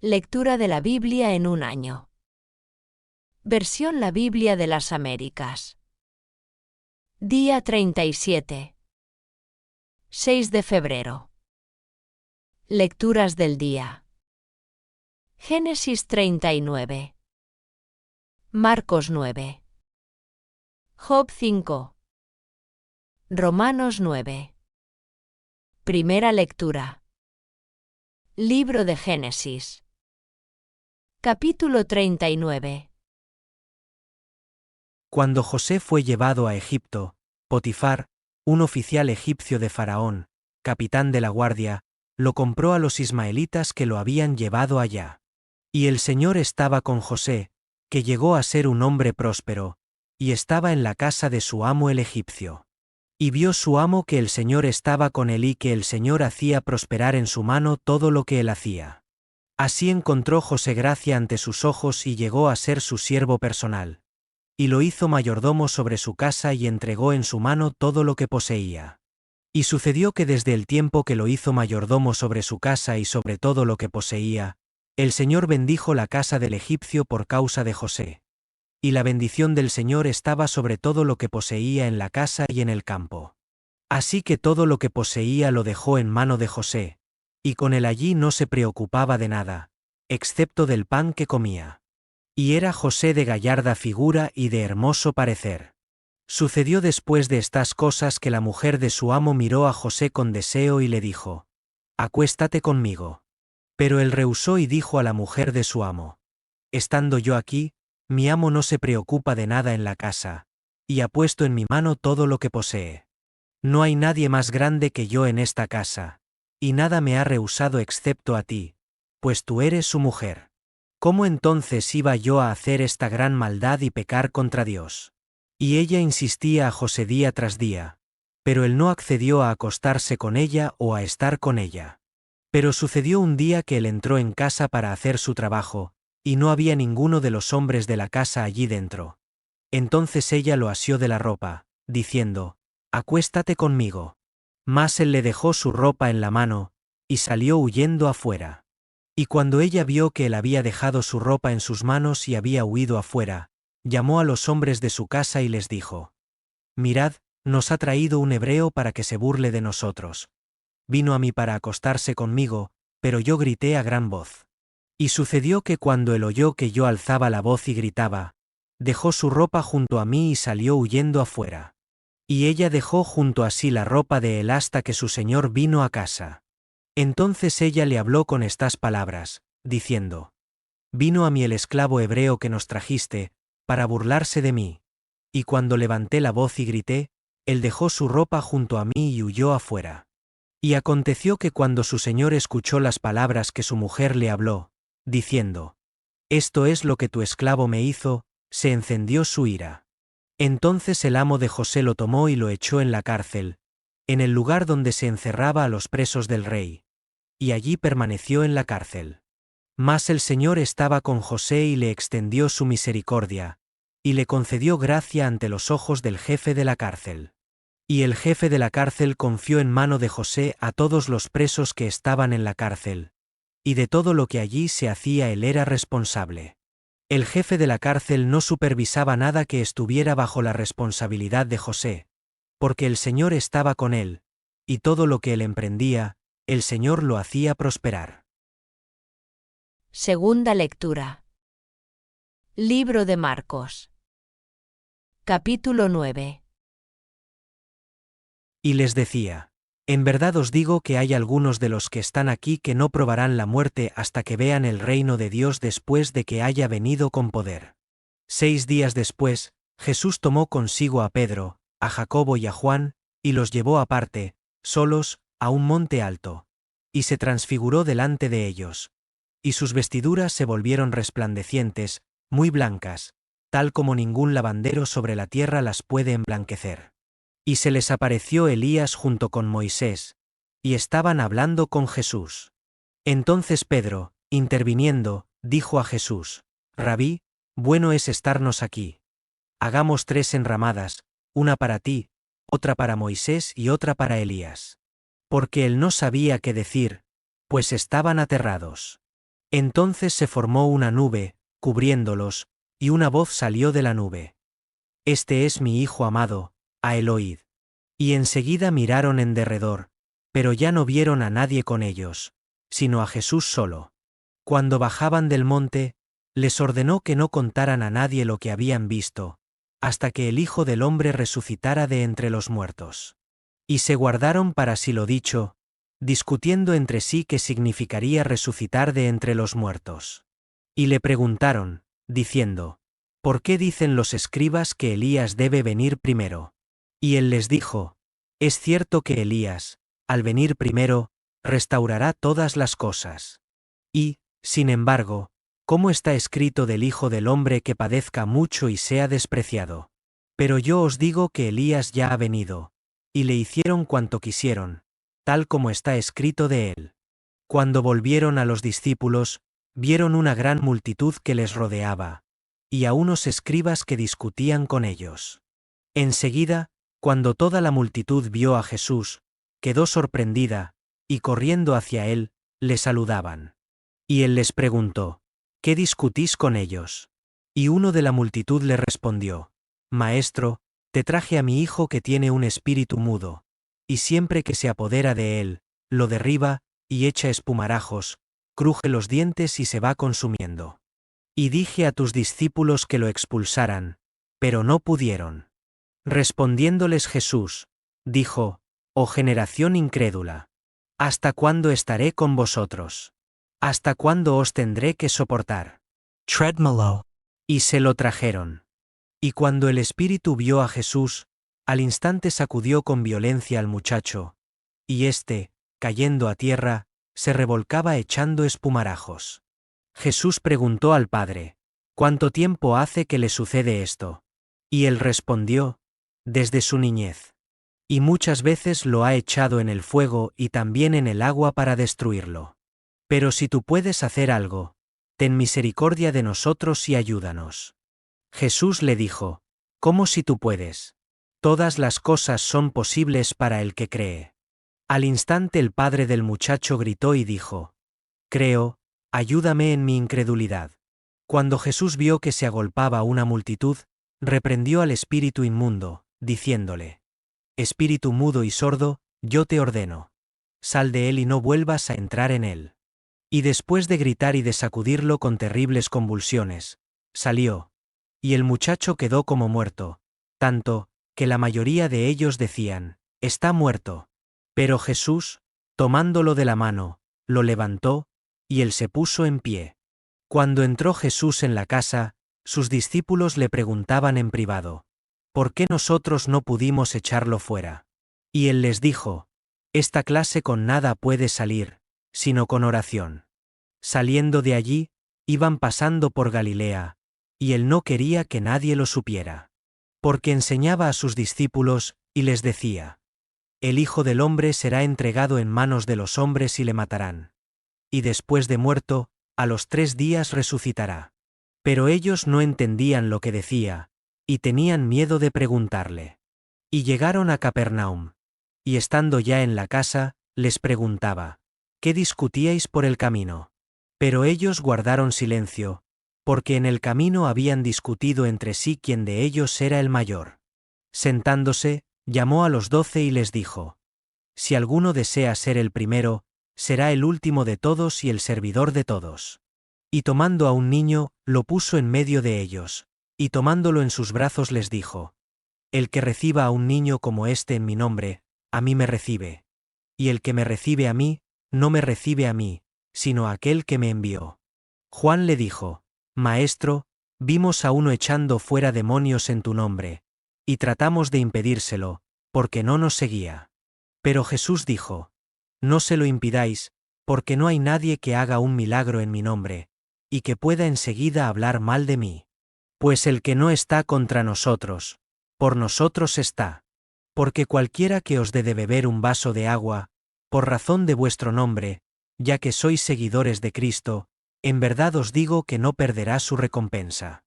Lectura de la Biblia en un año. Versión La Biblia de las Américas. Día 37. 6 de febrero. Lecturas del día. Génesis 39. Marcos 9. Job 5. Romanos 9. Primera lectura. Libro de Génesis. Capítulo 39. Cuando José fue llevado a Egipto, Potifar, un oficial egipcio de Faraón, capitán de la guardia, lo compró a los ismaelitas que lo habían llevado allá. Y el Señor estaba con José, que llegó a ser un hombre próspero, y estaba en la casa de su amo el egipcio. Y vio su amo que el Señor estaba con él y que el Señor hacía prosperar en su mano todo lo que él hacía. Así encontró José gracia ante sus ojos y llegó a ser su siervo personal. Y lo hizo mayordomo sobre su casa y entregó en su mano todo lo que poseía. Y sucedió que desde el tiempo que lo hizo mayordomo sobre su casa y sobre todo lo que poseía, el Señor bendijo la casa del egipcio por causa de José. Y la bendición del Señor estaba sobre todo lo que poseía en la casa y en el campo. Así que todo lo que poseía lo dejó en mano de José, y con él allí no se preocupaba de nada, excepto del pan que comía. Y era José de gallarda figura y de hermoso parecer. Sucedió después de estas cosas que la mujer de su amo miró a José con deseo y le dijo: «Acuéstate conmigo». Pero él rehusó y dijo a la mujer de su amo: «Estando yo aquí, mi amo no se preocupa de nada en la casa, y ha puesto en mi mano todo lo que posee. No hay nadie más grande que yo en esta casa, y nada me ha rehusado excepto a ti, pues tú eres su mujer. ¿Cómo entonces iba yo a hacer esta gran maldad y pecar contra Dios?». Y ella insistía a José día tras día, pero él no accedió a acostarse con ella o a estar con ella. Pero sucedió un día que él entró en casa para hacer su trabajo, y no había ninguno de los hombres de la casa allí dentro. Entonces ella lo asió de la ropa, diciendo: «Acuéstate conmigo». Mas él le dejó su ropa en la mano, y salió huyendo afuera. Y cuando ella vio que él había dejado su ropa en sus manos y había huido afuera, llamó a los hombres de su casa y les dijo: «Mirad, nos ha traído un hebreo para que se burle de nosotros. Vino a mí para acostarse conmigo, pero yo grité a gran voz. Y sucedió que cuando él oyó que yo alzaba la voz y gritaba, dejó su ropa junto a mí y salió huyendo afuera. Y ella dejó junto a sí la ropa de él hasta que su señor vino a casa. Entonces ella le habló con estas palabras, diciendo: «Vino a mí el esclavo hebreo que nos trajiste, para burlarse de mí». Y cuando levanté la voz y grité, él dejó su ropa junto a mí y huyó afuera. Y aconteció que cuando su señor escuchó las palabras que su mujer le habló, diciendo: «Esto es lo que tu esclavo me hizo», se encendió su ira. Entonces el amo de José lo tomó y lo echó en la cárcel, en el lugar donde se encerraba a los presos del rey. Y allí permaneció en la cárcel. Mas el Señor estaba con José y le extendió su misericordia, y le concedió gracia ante los ojos del jefe de la cárcel. Y el jefe de la cárcel confió en mano de José a todos los presos que estaban en la cárcel, y de todo lo que allí se hacía él era responsable. El jefe de la cárcel no supervisaba nada que estuviera bajo la responsabilidad de José, porque el Señor estaba con él, y todo lo que él emprendía, el Señor lo hacía prosperar. Segunda lectura. Libro de Marcos. Capítulo 9. Y les decía: «En verdad os digo que hay algunos de los que están aquí que no probarán la muerte hasta que vean el reino de Dios después de que haya venido con poder». 6 días después, Jesús tomó consigo a Pedro, a Jacobo y a Juan, y los llevó aparte, solos, a un monte alto. Y se transfiguró delante de ellos. Y sus vestiduras se volvieron resplandecientes, muy blancas, tal como ningún lavandero sobre la tierra las puede emblanquecer. Y se les apareció Elías junto con Moisés, y estaban hablando con Jesús. Entonces Pedro, interviniendo, dijo a Jesús: «Rabí, bueno es estarnos aquí. Hagamos 3 enramadas, una para ti, otra para Moisés y otra para Elías». Porque él no sabía qué decir, pues estaban aterrados. Entonces se formó una nube, cubriéndolos, y una voz salió de la nube. Este es mi Hijo amado, a él oíd. Y enseguida miraron en derredor, pero ya no vieron a nadie con ellos, sino a Jesús solo. Cuando bajaban del monte, les ordenó que no contaran a nadie lo que habían visto, hasta que el Hijo del Hombre resucitara de entre los muertos. Y se guardaron para sí lo dicho, discutiendo entre sí qué significaría resucitar de entre los muertos. Y le preguntaron, diciendo, ¿por qué dicen los escribas que Elías debe venir primero? Y él les dijo, es cierto que Elías, al venir primero, restaurará todas las cosas. Y, sin embargo, ¿cómo está escrito del Hijo del Hombre que padezca mucho y sea despreciado? Pero yo os digo que Elías ya ha venido, y le hicieron cuanto quisieron, tal como está escrito de él. Cuando volvieron a los discípulos, vieron una gran multitud que les rodeaba, y a unos escribas que discutían con ellos. Enseguida, cuando toda la multitud vio a Jesús, quedó sorprendida, y corriendo hacia él, le saludaban. Y él les preguntó, ¿qué discutís con ellos? Y uno de la multitud le respondió, Maestro, te traje a mi hijo que tiene un espíritu mudo, y siempre que se apodera de él, lo derriba, y echa espumarajos, cruje los dientes y se va consumiendo. Y dije a tus discípulos que lo expulsaran, pero no pudieron. Respondiéndoles Jesús, dijo, Oh generación incrédula, ¿hasta cuándo estaré con vosotros? ¿Hasta cuándo os tendré que soportar? Tráedmelo. Y se lo trajeron. Y cuando el espíritu vio a Jesús, al instante sacudió con violencia al muchacho, y éste, cayendo a tierra, se revolcaba echando espumarajos. Jesús preguntó al padre, ¿cuánto tiempo hace que le sucede esto? Y él respondió, desde su niñez. Y muchas veces lo ha echado en el fuego y también en el agua para destruirlo. Pero si tú puedes hacer algo, ten misericordia de nosotros y ayúdanos. Jesús le dijo, ¿cómo si tú puedes? Todas las cosas son posibles para el que cree. Al instante el padre del muchacho gritó y dijo, Creo, ayúdame en mi incredulidad. Cuando Jesús vio que se agolpaba una multitud, reprendió al espíritu inmundo, diciéndole, Espíritu mudo y sordo, yo te ordeno. Sal de él y no vuelvas a entrar en él. Y después de gritar y de sacudirlo con terribles convulsiones, salió. Y el muchacho quedó como muerto, tanto, que la mayoría de ellos decían, está muerto. Pero Jesús, tomándolo de la mano, lo levantó, y él se puso en pie. Cuando entró Jesús en la casa, sus discípulos le preguntaban en privado, ¿por qué nosotros no pudimos echarlo fuera? Y él les dijo, esta clase con nada puede salir, sino con oración. Saliendo de allí, iban pasando por Galilea, y él no quería que nadie lo supiera. Porque enseñaba a sus discípulos, y les decía, el Hijo del Hombre será entregado en manos de los hombres y le matarán. Y después de muerto, a los 3 días resucitará. Pero ellos no entendían lo que decía, y tenían miedo de preguntarle. Y llegaron a Capernaum. Y estando ya en la casa, les preguntaba, ¿qué discutíais por el camino? Pero ellos guardaron silencio, porque en el camino habían discutido entre sí quién de ellos era el mayor. Sentándose, llamó a los 12 y les dijo, si alguno desea ser el primero, será el último de todos y el servidor de todos. Y tomando a un niño, lo puso en medio de ellos, y tomándolo en sus brazos les dijo, el que reciba a un niño como este en mi nombre, a mí me recibe. Y el que me recibe a mí, no me recibe a mí, sino a aquel que me envió. Juan le dijo, Maestro, vimos a uno echando fuera demonios en tu nombre, y tratamos de impedírselo, porque no nos seguía. Pero Jesús dijo, no se lo impidáis, porque no hay nadie que haga un milagro en mi nombre, y que pueda enseguida hablar mal de mí. Pues el que no está contra nosotros, por nosotros está. Porque cualquiera que os dé de beber un vaso de agua, por razón de vuestro nombre, ya que sois seguidores de Cristo, en verdad os digo que no perderá su recompensa.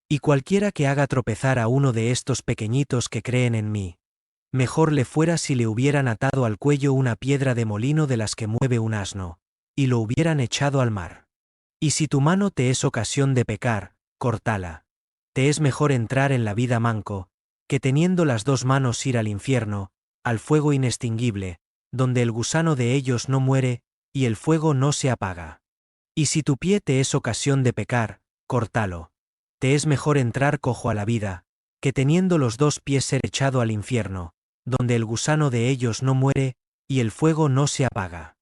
Y cualquiera que haga tropezar a uno de estos pequeñitos que creen en mí, mejor le fuera si le hubieran atado al cuello una piedra de molino de las que mueve un asno, y lo hubieran echado al mar. Y si tu mano te es ocasión de pecar, córtala. Te es mejor entrar en la vida manco, que teniendo las dos manos ir al infierno, al fuego inextinguible, donde el gusano de ellos no muere, y el fuego no se apaga. Y si tu pie te es ocasión de pecar, córtalo. Te es mejor entrar cojo a la vida, que teniendo los dos pies ser echado al infierno, donde el gusano de ellos no muere, y el fuego no se apaga.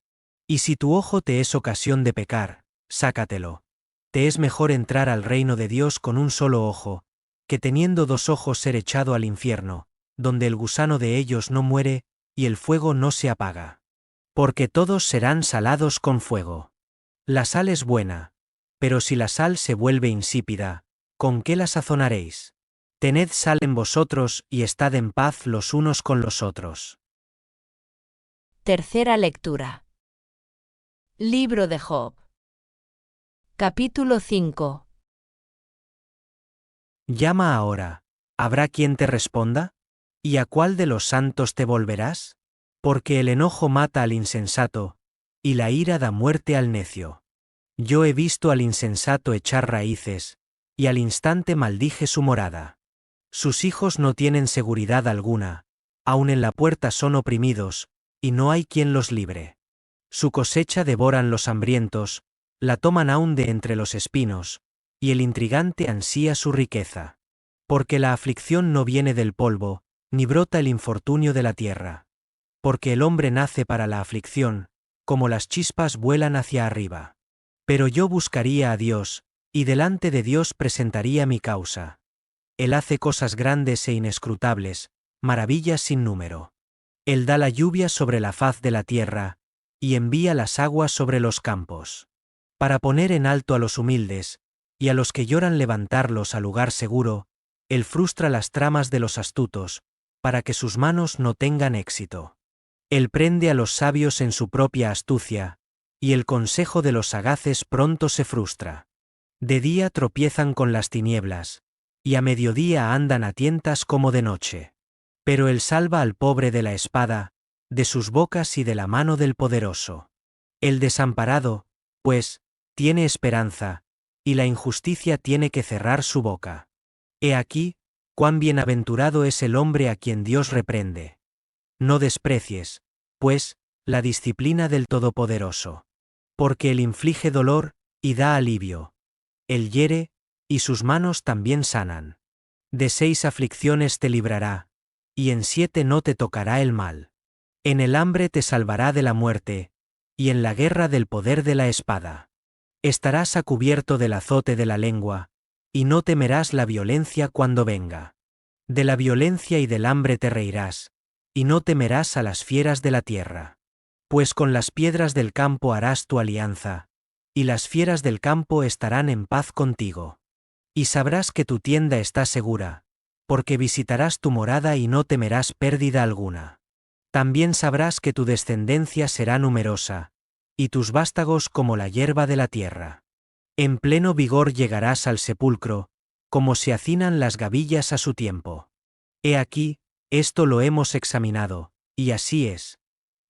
Y si tu ojo te es ocasión de pecar, sácatelo. Te es mejor entrar al reino de Dios con un solo ojo, que teniendo dos ojos ser echado al infierno, donde el gusano de ellos no muere, y el fuego no se apaga. Porque todos serán salados con fuego. La sal es buena, pero si la sal se vuelve insípida, ¿con qué la sazonaréis? Tened sal en vosotros y estad en paz los unos con los otros. Tercera lectura. Libro de Job. Capítulo 5. Llama ahora, ¿habrá quien te responda? ¿Y a cuál de los santos te volverás? Porque el enojo mata al insensato, y la ira da muerte al necio. Yo he visto al insensato echar raíces, y al instante maldije su morada. Sus hijos no tienen seguridad alguna, aun en la puerta son oprimidos, y no hay quien los libre. Su cosecha devoran los hambrientos, la toman aún de entre los espinos, y el intrigante ansía su riqueza. Porque la aflicción no viene del polvo, ni brota el infortunio de la tierra. Porque el hombre nace para la aflicción, como las chispas vuelan hacia arriba. Pero yo buscaría a Dios, y delante de Dios presentaría mi causa. Él hace cosas grandes e inescrutables, maravillas sin número. Él da la lluvia sobre la faz de la tierra, y envía las aguas sobre los campos. Para poner en alto a los humildes, y a los que lloran levantarlos a lugar seguro, Él frustra las tramas de los astutos, para que sus manos no tengan éxito. Él prende a los sabios en su propia astucia, y el consejo de los sagaces pronto se frustra. De día tropiezan con las tinieblas, y a mediodía andan a tientas como de noche. Pero Él salva al pobre de la espada, de sus bocas y de la mano del poderoso. El desamparado, pues, tiene esperanza, y la injusticia tiene que cerrar su boca. He aquí, cuán bienaventurado es el hombre a quien Dios reprende. No desprecies, pues, la disciplina del Todopoderoso. Porque Él inflige dolor, y da alivio. Él hiere, y sus manos también sanan. De 6 aflicciones te librará, y en 7 no te tocará el mal. En el hambre te salvará de la muerte, y en la guerra del poder de la espada. Estarás a cubierto del azote de la lengua, y no temerás la violencia cuando venga. De la violencia y del hambre te reirás, y no temerás a las fieras de la tierra. Pues con las piedras del campo harás tu alianza, y las fieras del campo estarán en paz contigo. Y sabrás que tu tienda está segura, porque visitarás tu morada y no temerás pérdida alguna. También sabrás que tu descendencia será numerosa, y tus vástagos como la hierba de la tierra. En pleno vigor llegarás al sepulcro, como se hacinan las gavillas a su tiempo. He aquí, esto lo hemos examinado, y así es.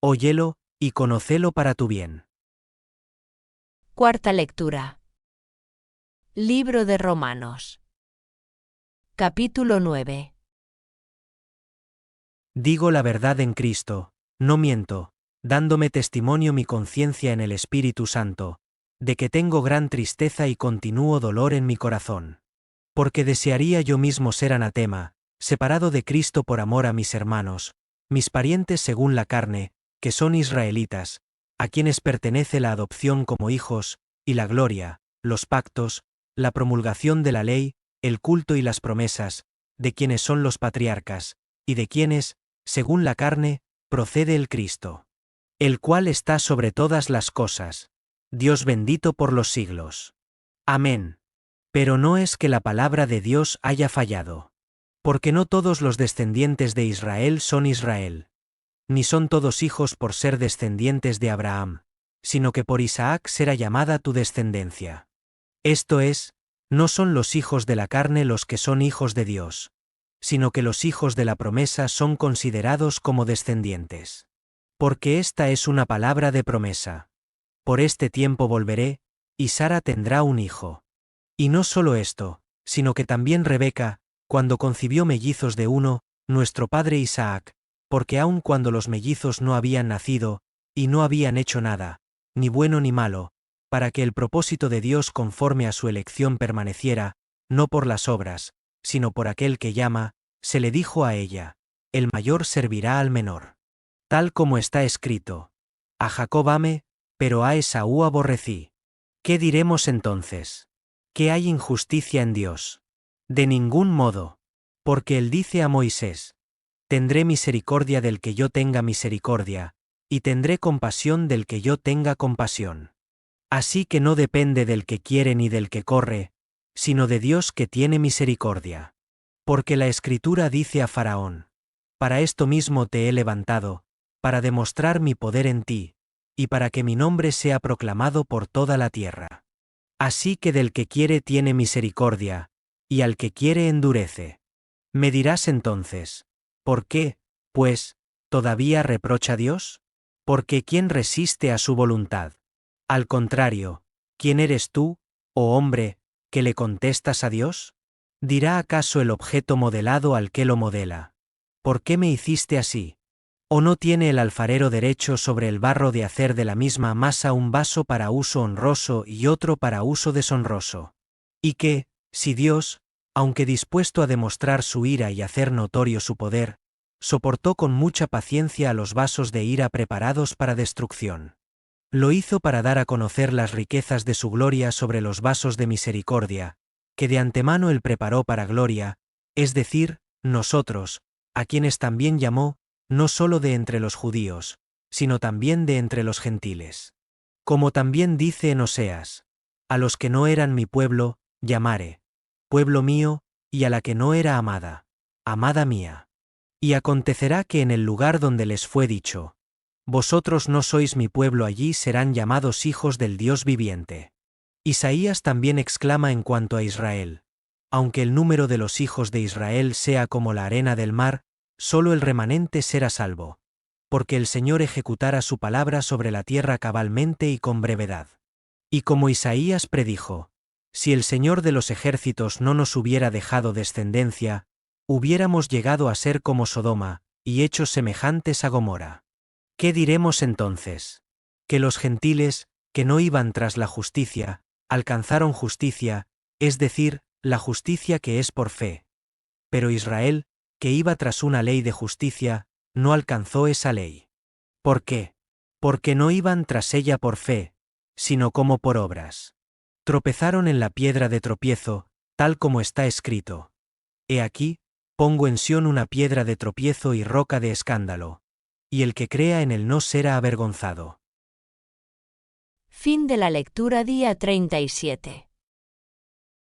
Óyelo, y conócelo para tu bien. Cuarta lectura. Libro de Romanos. Capítulo 9. Digo la verdad en Cristo, no miento, dándome testimonio mi conciencia en el Espíritu Santo, de que tengo gran tristeza y continuo dolor en mi corazón. Porque desearía yo mismo ser anatema, separado de Cristo por amor a mis hermanos, mis parientes según la carne, que son israelitas, a quienes pertenece la adopción como hijos, y la gloria, los pactos, la promulgación de la ley, el culto y las promesas, de quienes son los patriarcas, y de quienes, según la carne, procede el Cristo. El cual está sobre todas las cosas, Dios bendito por los siglos. Amén. Pero no es que la palabra de Dios haya fallado. Porque no todos los descendientes de Israel son Israel. Ni son todos hijos por ser descendientes de Abraham, sino que por Isaac será llamada tu descendencia. Esto es, no son los hijos de la carne los que son hijos de Dios, sino que los hijos de la promesa son considerados como descendientes. Porque esta es una palabra de promesa. Por este tiempo volveré, y Sara tendrá un hijo. Y no solo esto, sino que también Rebeca, cuando concibió mellizos de uno, nuestro padre Isaac, porque aun cuando los mellizos no habían nacido, y no habían hecho nada, ni bueno ni malo, para que el propósito de Dios conforme a su elección permaneciera, no por las obras, sino por aquel que llama, se le dijo a ella, el mayor servirá al menor. Tal como está escrito, a Jacob amé, pero a Esaú aborrecí. ¿Qué diremos entonces? ¿Que hay injusticia en Dios? De ningún modo, porque él dice a Moisés, tendré misericordia del que yo tenga misericordia, y tendré compasión del que yo tenga compasión. Así que no depende del que quiere ni del que corre, sino de Dios que tiene misericordia. Porque la Escritura dice a Faraón, para esto mismo te he levantado, para demostrar mi poder en ti, y para que mi nombre sea proclamado por toda la tierra. Así que del que quiere tiene misericordia, y al que quiere endurece. Me dirás entonces, ¿por qué, pues, todavía reprocha Dios? Porque ¿quién resiste a su voluntad? Al contrario, ¿quién eres tú, oh hombre, que le contestas a Dios? ¿Dirá acaso el objeto modelado al que lo modela? ¿Por qué me hiciste así? ¿O no tiene el alfarero derecho sobre el barro de hacer de la misma masa un vaso para uso honroso y otro para uso deshonroso? Y que, si Dios, aunque dispuesto a demostrar su ira y hacer notorio su poder, soportó con mucha paciencia a los vasos de ira preparados para destrucción, lo hizo para dar a conocer las riquezas de su gloria sobre los vasos de misericordia, que de antemano él preparó para gloria, es decir, nosotros, a quienes también llamó, no solo de entre los judíos, sino también de entre los gentiles. Como también dice en Oseas, a los que no eran mi pueblo, llamaré, pueblo mío, y a la que no era amada, amada mía. Y acontecerá que en el lugar donde les fue dicho, vosotros no sois mi pueblo, allí serán llamados hijos del Dios viviente. Isaías también exclama en cuanto a Israel, aunque el número de los hijos de Israel sea como la arena del mar, solo el remanente será salvo, porque el Señor ejecutará su palabra sobre la tierra cabalmente y con brevedad. Y como Isaías predijo, si el Señor de los ejércitos no nos hubiera dejado descendencia, hubiéramos llegado a ser como Sodoma, y hechos semejantes a Gomorra. ¿Qué diremos entonces? Que los gentiles, que no iban tras la justicia, alcanzaron justicia, es decir, la justicia que es por fe. Pero Israel, que iba tras una ley de justicia, no alcanzó esa ley. ¿Por qué? Porque no iban tras ella por fe, sino como por obras. Tropezaron en la piedra de tropiezo, tal como está escrito. He aquí, pongo en Sión una piedra de tropiezo y roca de escándalo, y el que crea en él no será avergonzado. Fin de la lectura día 37.